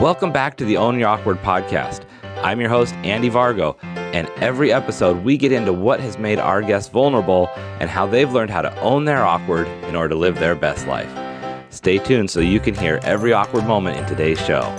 Welcome back to the Own Your Awkward podcast. I'm your host, Andy Vargo, and every episode we get into what has made our guests vulnerable and how they've learned how to own their awkward in order to live their best life. Stay tuned so you can hear every awkward moment in today's show.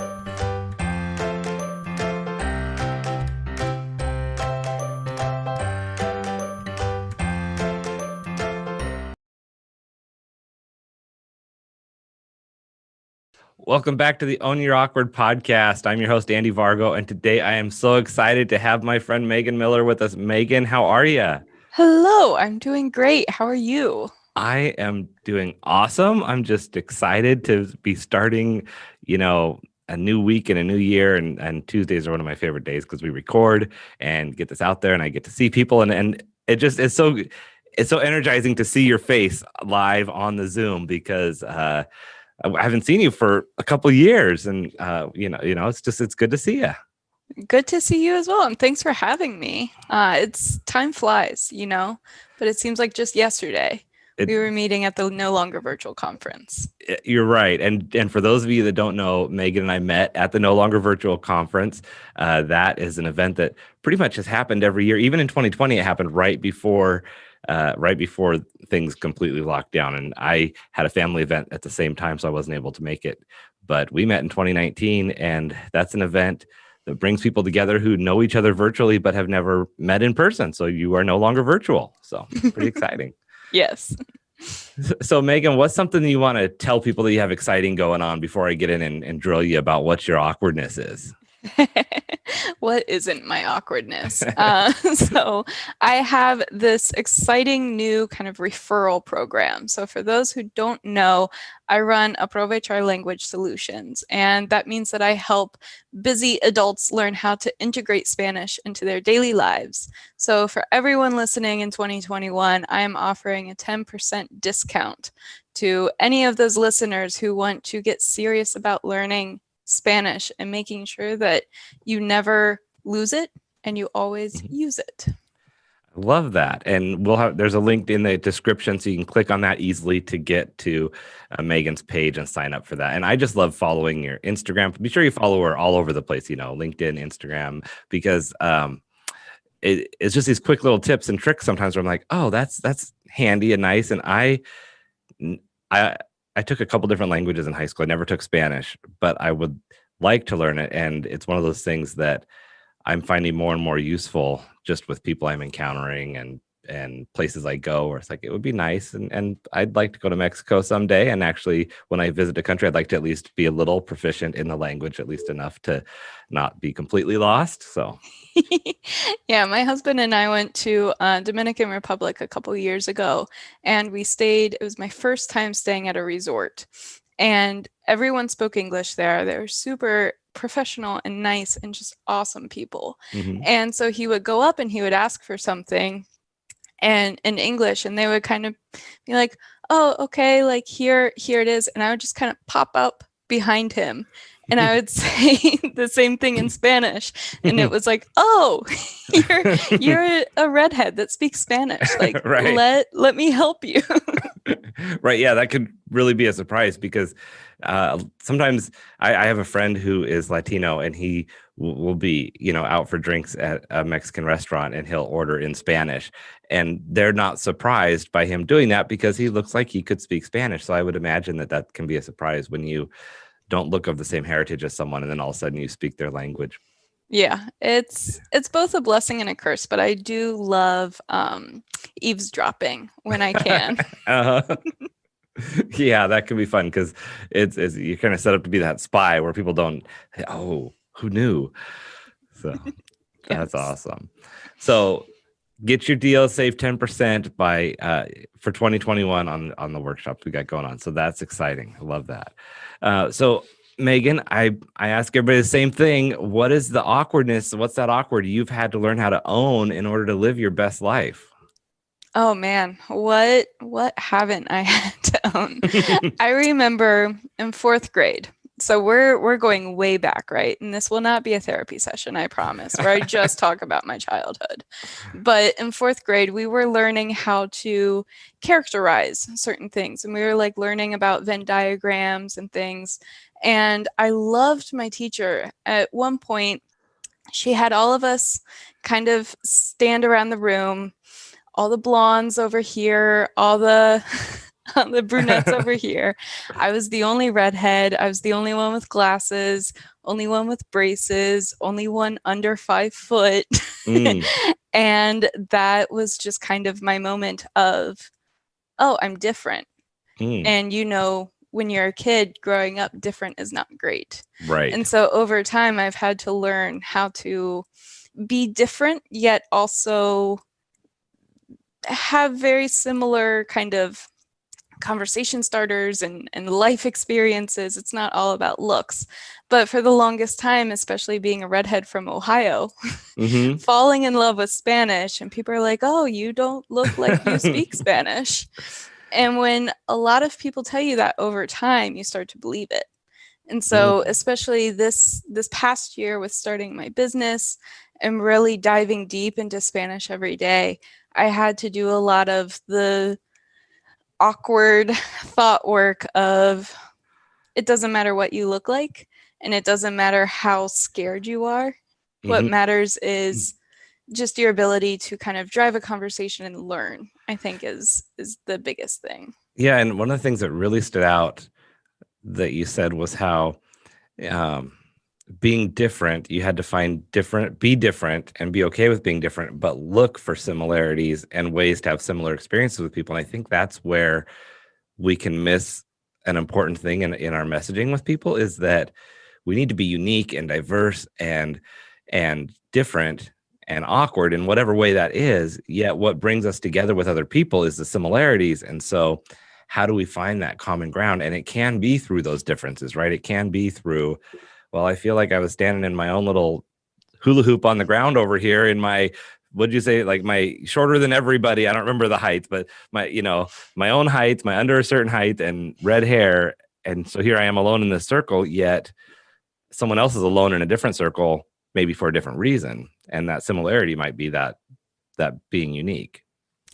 Welcome back to the Own Your Awkward podcast. I'm your host, Andy Vargo, and today I am so excited to have my friend Megan Miller with us. Megan, how are you? Hello, I'm doing great. How are you? I am doing awesome. I'm just excited to be starting, a new week and a new year. And Tuesdays are one of my favorite days because we record and get this out there and I get to see people. And it just is it's so energizing to see your face live on the Zoom because I haven't seen you for a couple of years, and it's good to see you. Good to see you as well, and thanks for having me. It's time flies, but it seems like just yesterday we were meeting at the No Longer Virtual conference. You're right, and for those of you that don't know, Megan and I met at the No Longer Virtual conference. That is an event that pretty much has happened every year. Even in 2020, it happened right before things completely locked down, and I had a family event at the same time, so I wasn't able to make it. But we met in 2019, and that's an event that brings people together who know each other virtually but have never met in person. So you are no longer virtual. So pretty exciting. Yes. So Megan, what's something that you want to tell people that you have exciting going on before I get in and drill you about what your awkwardness is? What isn't my awkwardness? So I have this exciting new kind of referral program. So for those who don't know, I run Aprovechar Language Solutions, and that means that I help busy adults learn how to integrate Spanish into their daily lives. So for everyone listening in 2021, I am offering a 10% discount to any of those listeners who want to get serious about learning Spanish and making sure that you never lose it and you always use it. I love that. And there's a link in the description so you can click on that easily to get to Megan's page and sign up for that. And I just love following your Instagram. Be sure you follow her all over the place, LinkedIn, Instagram, because it's just these quick little tips and tricks sometimes where I'm like, oh, that's handy and nice. And I took a couple different languages in high school. I never took Spanish, but I would like to learn it. And it's one of those things that I'm finding more and more useful just with people I'm encountering and places I go where it's like, it would be nice. And I'd like to go to Mexico someday. And actually, when I visit a country, I'd like to at least be a little proficient in the language, at least enough to not be completely lost. So yeah, my husband and I went to Dominican Republic a couple years ago, and it was my first time staying at a resort, and everyone spoke English there. They were super professional and nice and just awesome people. Mm-hmm. And so he would go up and he would ask for something and in English, and they would kind of be like, oh, okay, like here it is. And I would just kind of pop up behind him and I would say the same thing in Spanish. And it was like, oh, you're a redhead that speaks Spanish. Like, right. Let me help you. Right. Yeah, that could really be a surprise because sometimes I have a friend who is Latino and he will be, out for drinks at a Mexican restaurant and he'll order in Spanish. And they're not surprised by him doing that because he looks like he could speak Spanish. So I would imagine that can be a surprise when you don't look of the same heritage as someone and then all of a sudden you speak their language. Yeah, it's both a blessing and a curse, but I do love eavesdropping when I can. Yeah, that can be fun because it's you're kind of set up to be that spy where people don't, oh, who knew? So that's awesome. So get your deal, save 10% for 2021 on the workshops we got going on. So that's exciting. I love that. So Megan, I ask everybody the same thing. What is the awkwardness? What's that awkward you've had to learn how to own in order to live your best life? Oh man, what haven't I had to own? I remember in 4th grade. So we're going way back, right? And this will not be a therapy session, I promise, where I just talk about my childhood. But in 4th grade, we were learning how to characterize certain things. And we were like learning about Venn diagrams and things. And I loved my teacher. At one point, she had all of us kind of stand around the room, all the blondes over here, all the all the brunettes over here. I was the only redhead. I was the only one with glasses, only one with braces, only one under 5 foot. Mm, And that was just kind of my moment of, oh, I'm different. mm, And when you're a kid growing up, different is not great. right. And so over time, I've had to learn how to be different, yet also have very similar kind of conversation starters and life experiences. It's not all about looks. But for the longest time, especially being a redhead from Ohio, Mm-hmm. falling in love with Spanish, and people are like, oh, you don't look like you speak Spanish. And when a lot of people tell you that over time, you start to believe it. And so, especially this past year with starting my business and really diving deep into Spanish every day, I had to do a lot of the awkward thought work of it doesn't matter what you look like, and it doesn't matter how scared you are. What Mm-hmm. matters is just your ability to kind of drive a conversation and learn, I think is the biggest thing. Yeah, and one of the things that really stood out that you said was how um, being different, you had to be different and be okay with being different, but look for similarities and ways to have similar experiences with people. And I think that's where we can miss an important thing in our messaging with people, is that we need to be unique and diverse and different and awkward in whatever way that is. Yet what brings us together with other people is the similarities. And so how do we find that common ground? And it can be through those differences, right? It can be through, well, I feel like I was standing in my own little hula hoop on the ground over here in my, what'd you say, like my shorter than everybody, I don't remember the height, but my own height, my under a certain height and red hair. And so here I am alone in this circle, yet someone else is alone in a different circle, maybe for a different reason. And that similarity might be that being unique.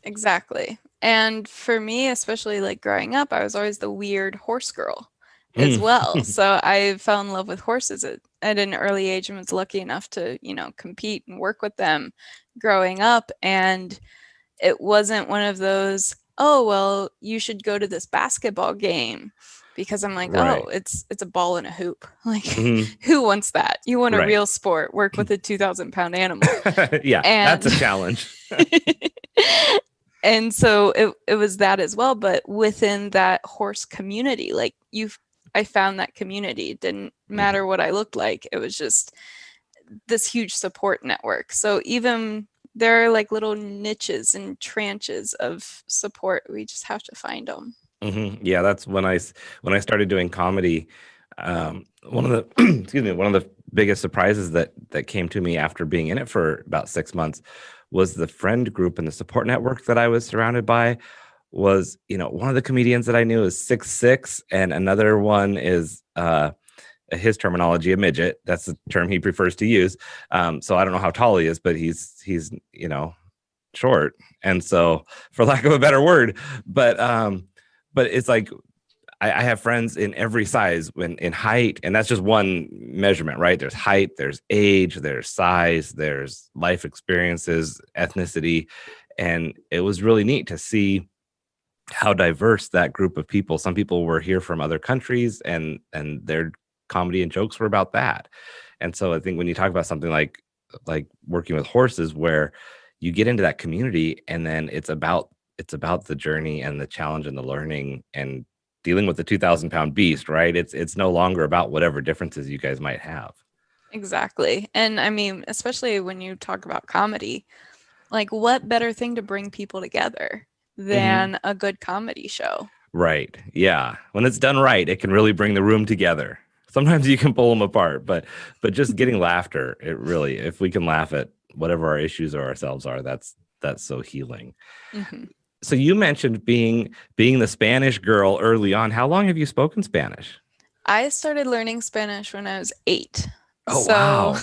Exactly. And for me, especially like growing up, I was always the weird horse girl as Mm. well. So I fell in love with horses at an early age and was lucky enough to, compete and work with them growing up. And it wasn't one of those, oh, well, you should go to this basketball game, because I'm like, Right. oh, it's a ball and a hoop. Like, Mm-hmm. who wants that? You want a Right. real sport, work with a 2,000-pound animal. Yeah, that's And a challenge. and so it was that as well, but within that horse community, like I found that community. It didn't matter what I looked like. It was just this huge support network. So even there are like little niches and tranches of support. We just have to find them. Mm-hmm. Yeah, that's when I started doing comedy. One of the excuse me, one of the biggest surprises that came to me after being in it for about 6 months was the friend group and the support network that I was surrounded by. Was, one of the comedians that I knew is 6'6", and another one is his terminology, a midget. That's the term he prefers to use. So I don't know how tall he is, but he's short, and so, for lack of a better word, but it's like I have friends in every size in height, and that's just one measurement, right? There's height, there's age, there's size, there's life experiences, ethnicity, and it was really neat to see how diverse that group of people. Some people were here from other countries, and their comedy and jokes were about that. And so I think when you talk about something like working with horses, where you get into that community, and then it's about the journey and the challenge and the learning and dealing with the 2,000-pound beast, right? It's no longer about whatever differences you guys might have. Exactly. And I mean, especially when you talk about comedy, like what better thing to bring people together Mm-hmm. than a good comedy show? Right. Yeah. When it's done right, it can really bring the room together. Sometimes you can pull them apart, but just getting laughter, it really, if we can laugh at whatever our issues or ourselves are, that's so healing. Mm-hmm. So you mentioned being the Spanish girl early on. How long have you spoken Spanish? I started learning Spanish when I was 8. Oh, So wow.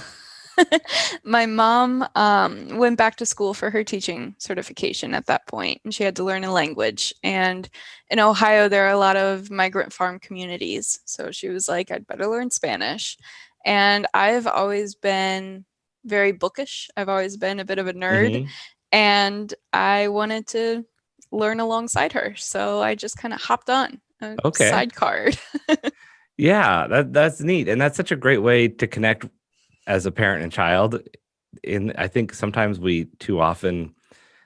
My mom went back to school for her teaching certification at that point, and she had to learn a language. And in Ohio, there are a lot of migrant farm communities. So she was like, I'd better learn Spanish. And I've always been very bookish. I've always been a bit of a nerd, Hmm. and I wanted to learn alongside her. So I just kind of hopped on a Okay. sidecar. Yeah, that's neat. And that's such a great way to connect as a parent and child. I think sometimes we too often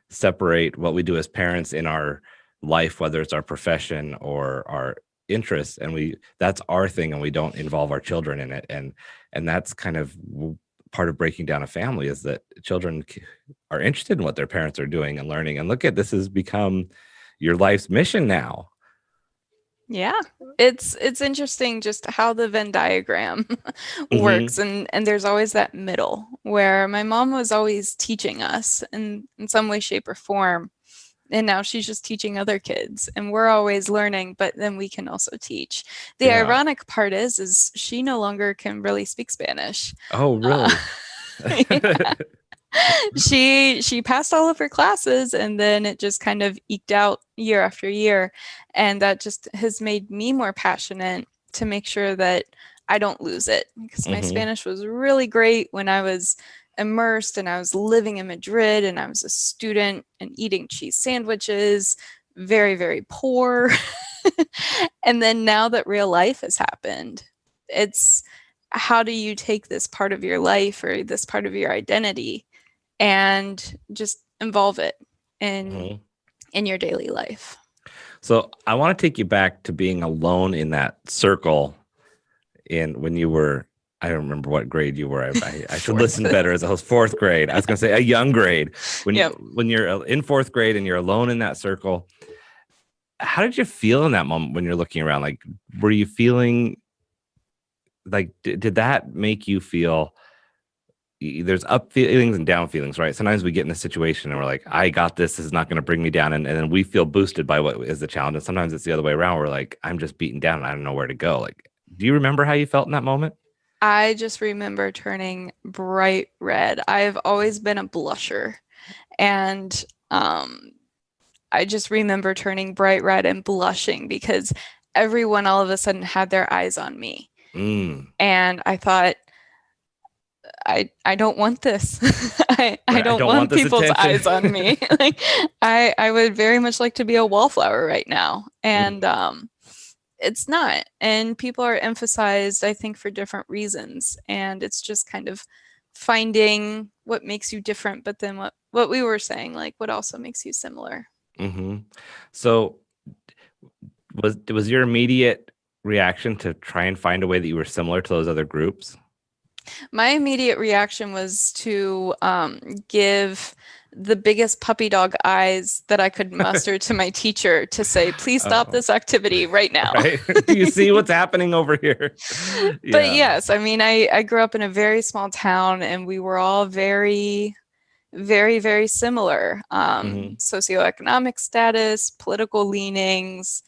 separate what we do as parents in our life, whether it's our profession or our interests, and that's our thing, and we don't involve our children in it. And that's kind of part of breaking down a family, is that children are interested in what their parents are doing and learning. And look at this has become your life's mission now. Yeah, it's interesting just how the Venn diagram Hmm. works, and there's always that middle where my mom was always teaching us in some way, shape, or form, and now she's just teaching other kids, and we're always learning, but then we can also teach. The Yeah. ironic part is she no longer can really speak Spanish. Oh, Uh, really? she passed all of her classes, and then it just kind of eked out year after year, and that just has made me more passionate to make sure that I don't lose it, because my Hmm. Spanish was really great when I was immersed and I was living in Madrid and I was a student and eating cheese sandwiches, very, very poor. And then now that real life has happened, it's how do you take this part of your life or this part of your identity and just involve it in Hmm. in your daily life. So I want to take you back to being alone in that circle in when you were, I don't remember what grade you were. I should Fourth. listen better, as I was fourth grade. I was going to say a young grade. Yep. When you're in fourth grade and you're alone in that circle, how did you feel in that moment when you're looking around? Like, were you feeling like, did that make you feel, there's up feelings and down feelings, right? Sometimes we get in a situation and we're like, I got this. This is not going to bring me down. And then we feel boosted by what is the challenge. And sometimes it's the other way around. We're like, I'm just beaten down and I don't know where to go. Like, do you remember how you felt in that moment? I just remember turning bright red. I've always been a blusher, and I just remember turning bright red and blushing because everyone all of a sudden had their eyes on me. Mm, And I thought, I don't want this. I right. I don't don't want want this people's attention. eyes on me. Like I would very much like to be a wallflower right now. And Mhm. it's not. And people are emphasized, I think, for different reasons. And it's just kind of finding what makes you different, but then what we were saying, like what also makes you similar. Hmm. So was your immediate reaction to try and find a way that you were similar to those other groups? My immediate reaction was to give the biggest puppy dog eyes that I could muster to my teacher to say, please stop Oh, this activity right now. right. Do you see what's happening over here? But Yeah. yes, I mean, I grew up in a very small town and we were all very, very, very similar. Hmm. Socioeconomic status, political leanings,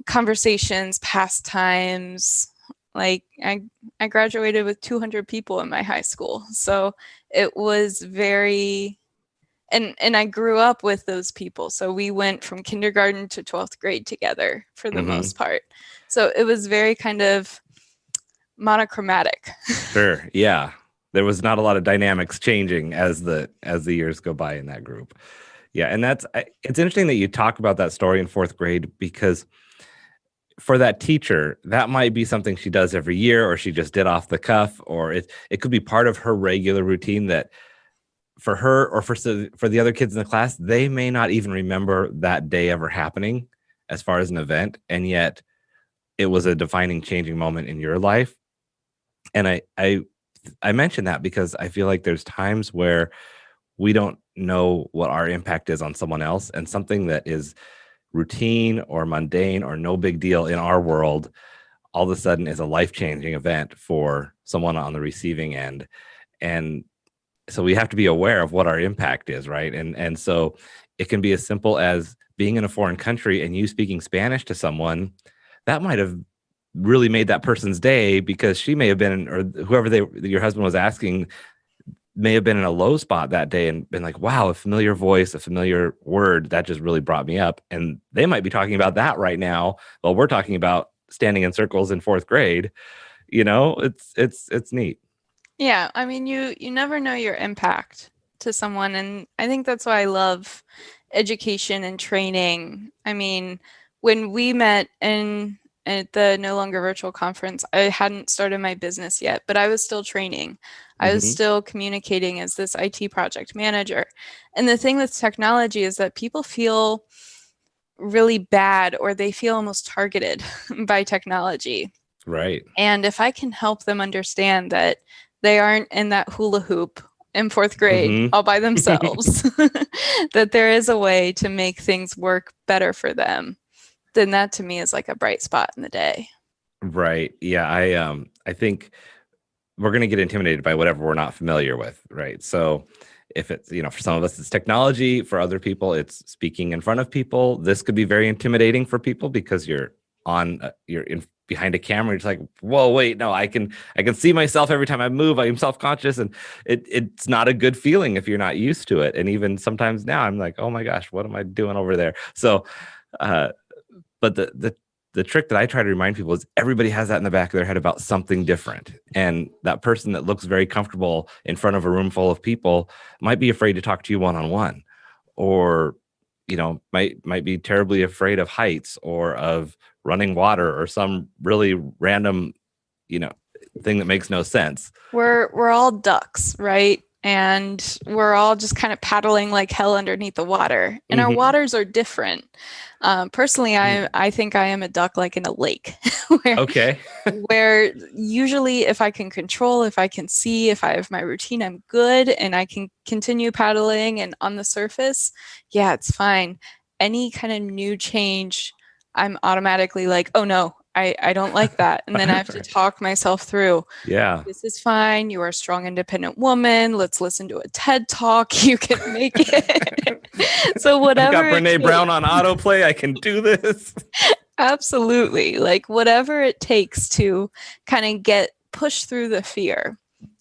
conversations, pastimes. Like I graduated with 200 people in my high school. So it was very and I grew up with those people. So we went from kindergarten to 12th grade together for the Hmm. most part. So it was very kind of monochromatic. Sure. Yeah. There was not a lot of dynamics changing as the years go by in that group. Yeah, and it's interesting that you talk about that story in fourth grade, because for that teacher, that might be something she does every year, or she just did off the cuff, or it could be part of her regular routine that for her or for the other kids in the class, they may not even remember that day ever happening as far as an event, and yet it was a defining, changing moment in your life. And I mention that because I feel like there's times where we don't know what our impact is on someone else, and something that is routine or mundane or no big deal in our world all of a sudden is a life-changing event for someone on the receiving end. And so we have to be aware of what our impact is, right? And so it can be as simple as being in a foreign country and you speaking Spanish to someone that might have really made that person's day, because she may have been, or whoever your husband was asking, may have been in a low spot that day and been like, wow, a familiar voice, a familiar word that just really brought me up. And they might be talking about that right now while we're talking about standing in circles in fourth grade. It's neat. Yeah, I mean, you never know your impact to someone, and I think that's why I love education and training. I mean, when we met in at the No Longer Virtual conference, I hadn't started my business yet, but I was still training. I was Mm-hmm. still communicating as this IT project manager. And the thing with technology is that people feel really bad or they feel almost targeted by technology. Right. And if I can help them understand that they aren't in that hula hoop in fourth grade Mm-hmm. all by themselves, that there is a way to make things work better for them, then that to me is like a bright spot in the day. Right. Yeah. I think we're going to get intimidated by whatever we're not familiar with, right? So if it's, for some of us it's technology, for other people it's speaking in front of people. This could be very intimidating for people because you're in behind a camera. It's like, whoa, wait, no, I can see myself every time I move. I'm self-conscious, and it's not a good feeling if you're not used to it. And even sometimes now I'm like, oh my gosh, what am I doing over there? So uh but the trick that I try to remind people is everybody has that in the back of their head about something different. And that person that looks very comfortable in front of a room full of people might be afraid to talk to you one-on-one, or, might be terribly afraid of heights or of running water or some really random, you know, thing that makes no sense. We're all ducks, right? And we're all just kind of paddling like hell underneath the water. And our Mm-hmm. waters are different. Personally, I think I am a duck like in a lake, where Okay. where usually if I can control, if I can see, if I have my routine, I'm good and I can continue paddling and on the surface, yeah, it's fine. Any kind of new change, I'm automatically like, oh no, I don't like that. And then I have to talk myself through. Yeah. This is fine. You are a strong, independent woman. Let's listen to a TED talk. You can make it. So I've got whatever it Brene Brown on takes. autoplay. I can do this. Absolutely. Like whatever it takes to kind of get push through the fear.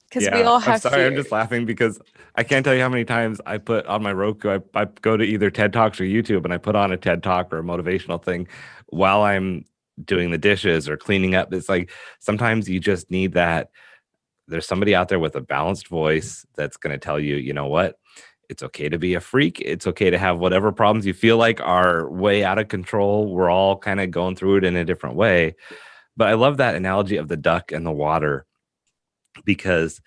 Because we Yeah, all I'm have sorry. I'm fears. just laughing because I can't tell you how many times I put on my Roku. I go to either TED Talks or YouTube, and I put on a TED Talk or a motivational thing while I'm doing the dishes or cleaning up. It's like sometimes you just need that. There's somebody out there with a balanced voice that's going to tell you, you know what? It's okay to be a freak. It's okay to have whatever problems you feel like are way out of control. We're all kind of going through it in a different way. But I love that analogy of the duck and the water, because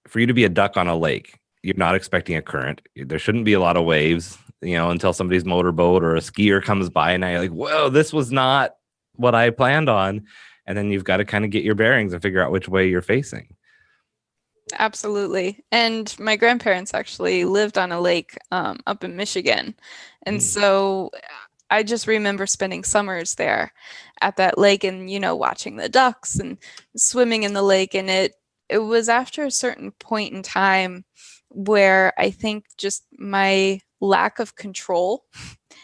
for you to be a duck on a lake, you're not expecting a current. There shouldn't be a lot of waves, until somebody's motorboat or a skier comes by, and now you're like, whoa, this was not what I planned on. And then you've got to kind of get your bearings and figure out which way you're facing. Absolutely. And my grandparents actually lived on a lake up in Michigan. And Mm. so I just remember spending summers there at that lake and, watching the ducks and swimming in the lake. And it was after a certain point in time where I think just my lack of control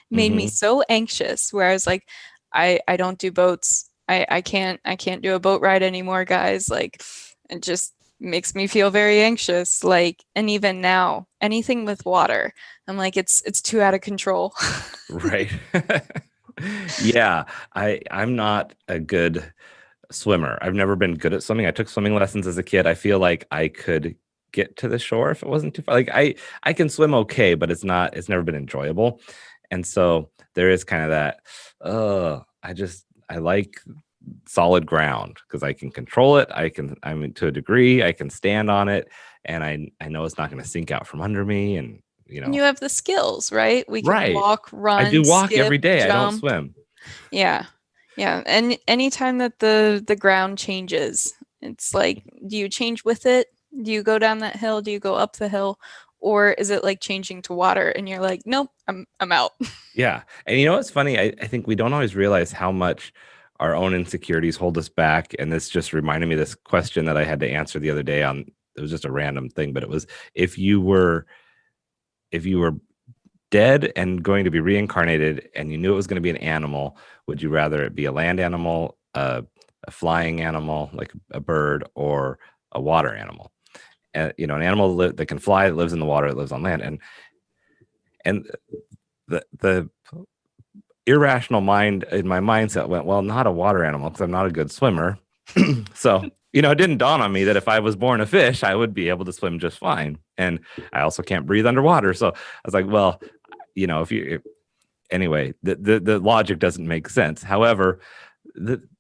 made me Mm-hmm. so anxious, where I was like, I don't do boats. I can't do a boat ride anymore, guys. Like it just makes me feel very anxious. Like, and even now, anything with water, I'm like, it's too out of control. Right. Yeah, I'm not a good swimmer. I've never been good at swimming. I took swimming lessons as a kid. I feel like I could get to the shore if it wasn't too far. Like I can swim okay, but it's never been enjoyable. And so there is kind of that, I like solid ground because I can control it. To a degree, I can stand on it, and I know it's not going to sink out from under me. And And you have the skills, right? We can right. walk, I do run, walk skip, every day. I don't jump. swim. Yeah. Yeah. And anytime that the ground changes, it's like, do you change with it? Do you go down that hill? Do you go up the hill? Or is it like changing to water and you're like, nope, I'm out. Yeah. And you know what's funny? I think we don't always realize how much our own insecurities hold us back. And this just reminded me of this question that I had to answer the other day on, it was just a random thing, but it was, if you were dead and going to be reincarnated and you knew it was going to be an animal, would you rather it be a land animal, a flying animal like a bird, or a water animal? an animal that can fly, that lives in the water, that lives on land. And the irrational mind in my mindset went, well, not a water animal, because I'm not a good swimmer. So, it didn't dawn on me that if I was born a fish, I would be able to swim just fine. And I also can't breathe underwater. So I was like, well, anyway, the logic doesn't make sense. However,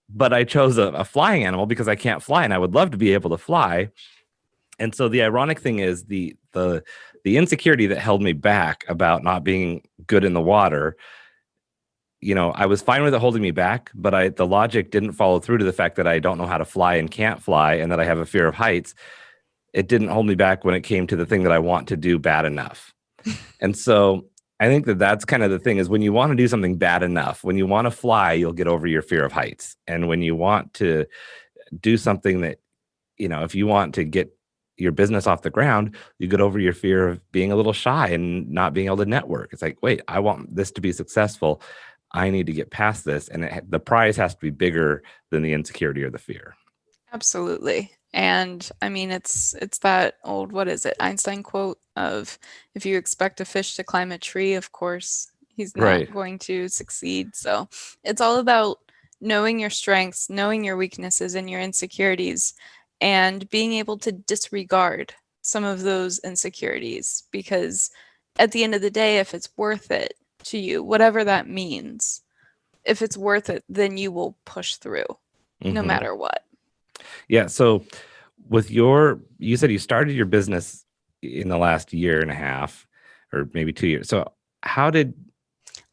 but I chose a flying animal because I can't fly, and I would love to be able to fly. And so the ironic thing is the insecurity that held me back about not being good in the water. I was fine with it holding me back, but the logic didn't follow through to the fact that I don't know how to fly and can't fly, and that I have a fear of heights. It didn't hold me back when it came to the thing that I want to do bad enough. And so I think that's kind of the thing, is when you want to do something bad enough, when you want to fly, you'll get over your fear of heights. And when you want to do something that, if you want to get your business off the ground, you get over your fear of being a little shy and not being able to network. It's like, wait, I want this to be successful. I need to get past this. And the prize has to be bigger than the insecurity or the fear. Absolutely. And I mean, it's that old, what is it, Einstein quote of, if you expect a fish to climb a tree, of course, he's not going to succeed. So it's all about knowing your strengths, knowing your weaknesses and your insecurities, and being able to disregard some of those insecurities. Because at the end of the day, if it's worth it to you, whatever that means, if it's worth it, then you will push through no matter what. Yeah. So you said you started your business in the last year and a half, or maybe 2 years. So how did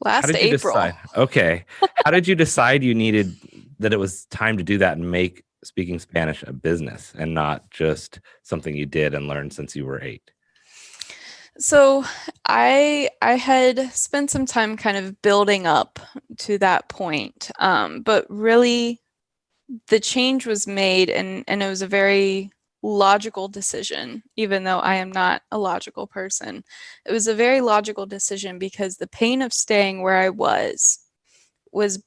you decide? Okay. How did you decide that it was time to do that and make speaking Spanish a business and not just something you did and learned since you were 8? So I had spent some time kind of building up to that point, but really the change was made, and it was a very logical decision, even though I am not a logical person. It was a very logical decision because the pain of staying where I was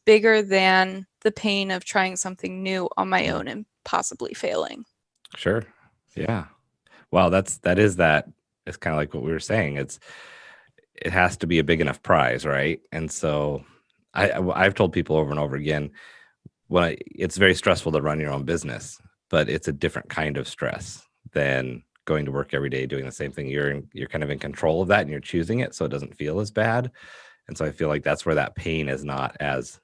bigger than the pain of trying something new on my own and possibly failing. Sure. Yeah. Wow. It's kind of like what we were saying. It has to be a big enough prize, right? And so I've told people over and over again, it's very stressful to run your own business, but it's a different kind of stress than going to work every day doing the same thing. You're kind of in control of that, and you're choosing it, so it doesn't feel as bad. And so I feel like that's where that pain is not as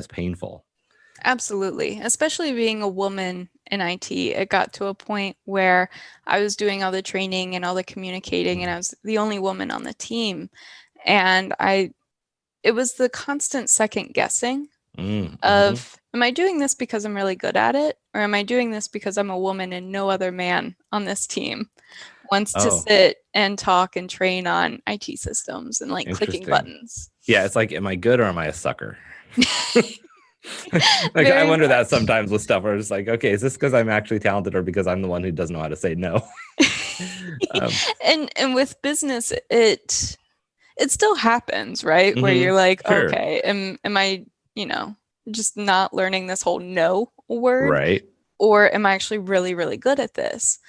painful. Absolutely. Especially being a woman in IT, it got to a point where I was doing all the training and all the communicating, and I was the only woman on the team. And it was the constant second guessing of, am I doing this because I'm really good at it? Or am I doing this because I'm a woman and no other man on this team wants to sit and talk and train on IT systems and like clicking buttons? Yeah, it's like, am I good or am I a sucker? Like, I wonder that sometimes with stuff where it's like, okay, is this because I'm actually talented or because I'm the one who doesn't know how to say no? And with business, it still happens, right? Where you're like, okay, am I, just not learning this whole no word? Right. Or am I actually really, really good at this?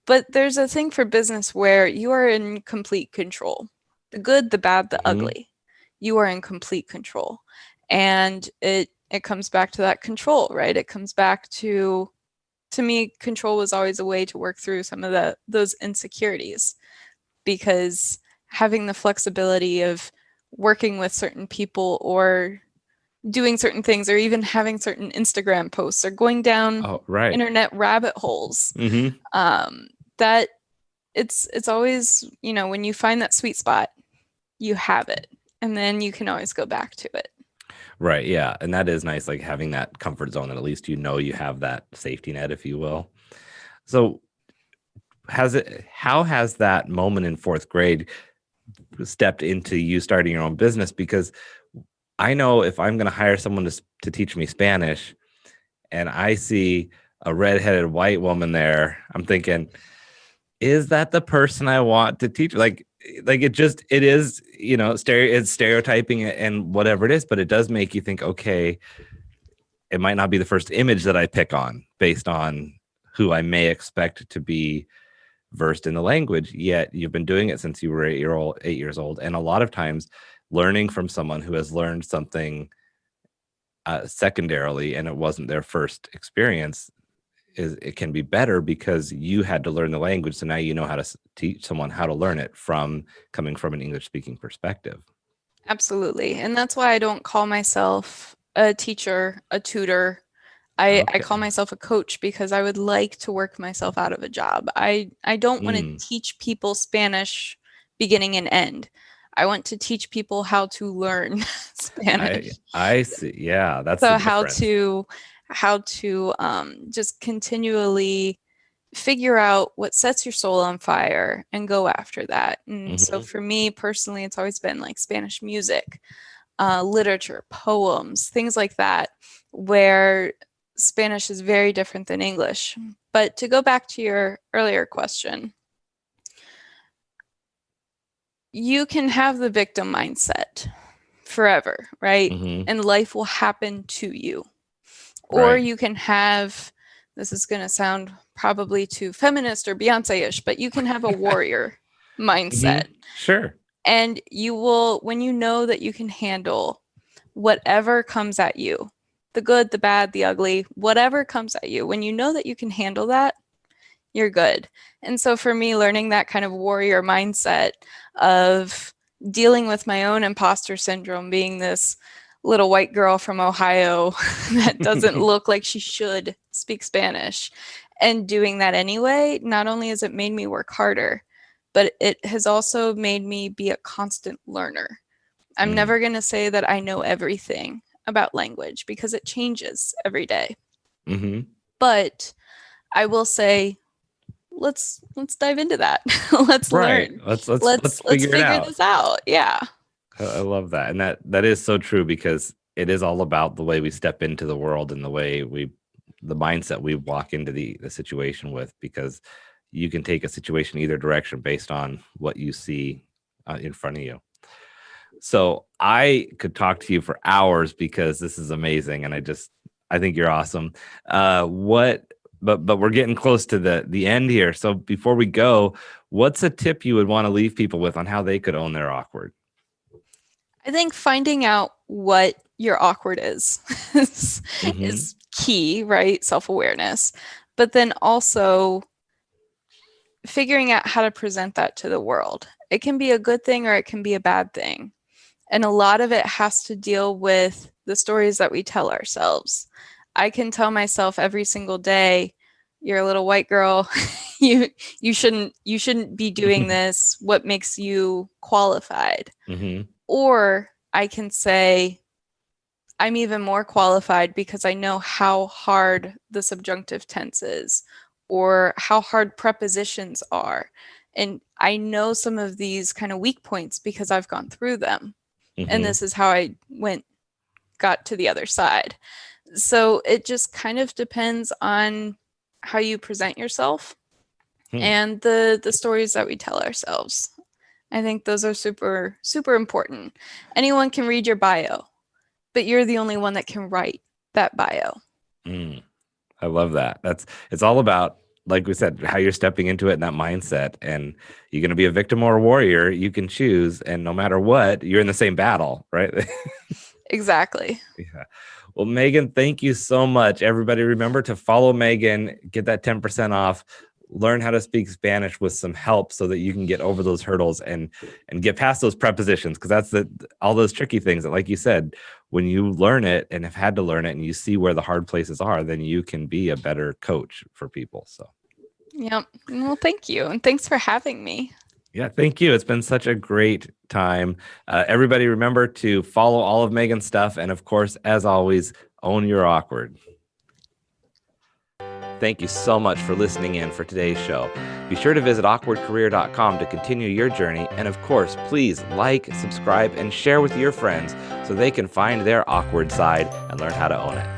But there's a thing for business where you are in complete control. The good, the bad, the ugly. You are in complete control. And it comes back to that control, right? It comes back to me, control was always a way to work through some of those insecurities, because having the flexibility of working with certain people or doing certain things, or even having certain Instagram posts or going down internet rabbit holes, that it's always, when you find that sweet spot, you have it, and then you can always go back to it. Right. Yeah. And that is nice, like having that comfort zone that at least you have that safety net, if you will. So how has that moment in 4th grade stepped into you starting your own business? Because I know if I'm going to hire someone to teach me Spanish and I see a redheaded white woman there, I'm thinking, is that the person I want to teach? Like it is, it's stereotyping and whatever it is, but it does make you think, okay, it might not be the first image that I pick on based on who I may expect to be versed in the language, yet you've been doing it since you were 8 years old. And a lot of times learning from someone who has learned something secondarily and it wasn't their first experience, it can be better because you had to learn the language. So now you know how to teach someone how to learn it from coming from an English speaking perspective. Absolutely. And that's why I don't call myself a teacher, a tutor. I call myself a coach because I would like to work myself out of a job. I don't want to teach people Spanish beginning and end. I want to teach people how to learn Spanish. I see. Yeah, that's so the difference. how to just continually figure out what sets your soul on fire and go after that. And so for me personally, it's always been like Spanish music, literature, poems, things like that, where Spanish is very different than English. But to go back to your earlier question, you can have the victim mindset forever, right? And life will happen to you. Or you can have, this is going to sound probably too feminist or Beyonce-ish, but you can have a warrior mindset. Sure. And you will, when you know that you can handle whatever comes at you, the good, the bad, the ugly, whatever comes at you, when you know that you can handle that, you're good. And so for me, learning that kind of warrior mindset of dealing with my own imposter syndrome, being this little white girl from Ohio that doesn't look like she should speak Spanish, and doing that anyway, not only has it made me work harder, but it has also made me be a constant learner. I'm never going to say that I know everything about language because it changes every day. But I will say, let's dive into that. Let's learn. Let's figure this out. Yeah. I love that. And that is so true, because it is all about the way we step into the world and the way the mindset we walk into the situation with, because you can take a situation either direction based on what you see in front of you. So I could talk to you for hours because this is amazing. And I think you're awesome. But we're getting close to the end here. So before we go, what's a tip you would want to leave people with on how they could own their awkward? I think finding out what your awkward is is key, right? Self-awareness. But then also figuring out how to present that to the world. It can be a good thing or it can be a bad thing. And a lot of it has to deal with the stories that we tell ourselves. I can tell myself every single day, you're a little white girl. you shouldn't be doing this. What makes you qualified? Or I can say, I'm even more qualified because I know how hard the subjunctive tense is, or how hard prepositions are. And I know some of these kind of weak points because I've gone through them. And this is how I got to the other side. So it just kind of depends on how you present yourself and the stories that we tell ourselves. I think those are super, super important. Anyone can read your bio, but you're the only one that can write that bio. I love that. It's all about, like we said, how you're stepping into it and that mindset. And you're going to be a victim or a warrior. You can choose. And no matter what, you're in the same battle, right? Exactly. Yeah. Well, Megan, thank you so much. Everybody, remember to follow Megan, get that 10% off, learn how to speak Spanish with some help so that you can get over those hurdles and get past those prepositions. Because that's all those tricky things that, like you said, when you learn it and have had to learn it and you see where the hard places are, then you can be a better coach for people. So, yep. Well, thank you. And thanks for having me. Yeah, thank you. It's been such a great time. Everybody, remember to follow all of Megan's stuff. And of course, as always, own your awkward. Thank you so much for listening in for today's show. Be sure to visit awkwardcareer.com to continue your journey. And of course, please like, subscribe, and share with your friends so they can find their awkward side and learn how to own it.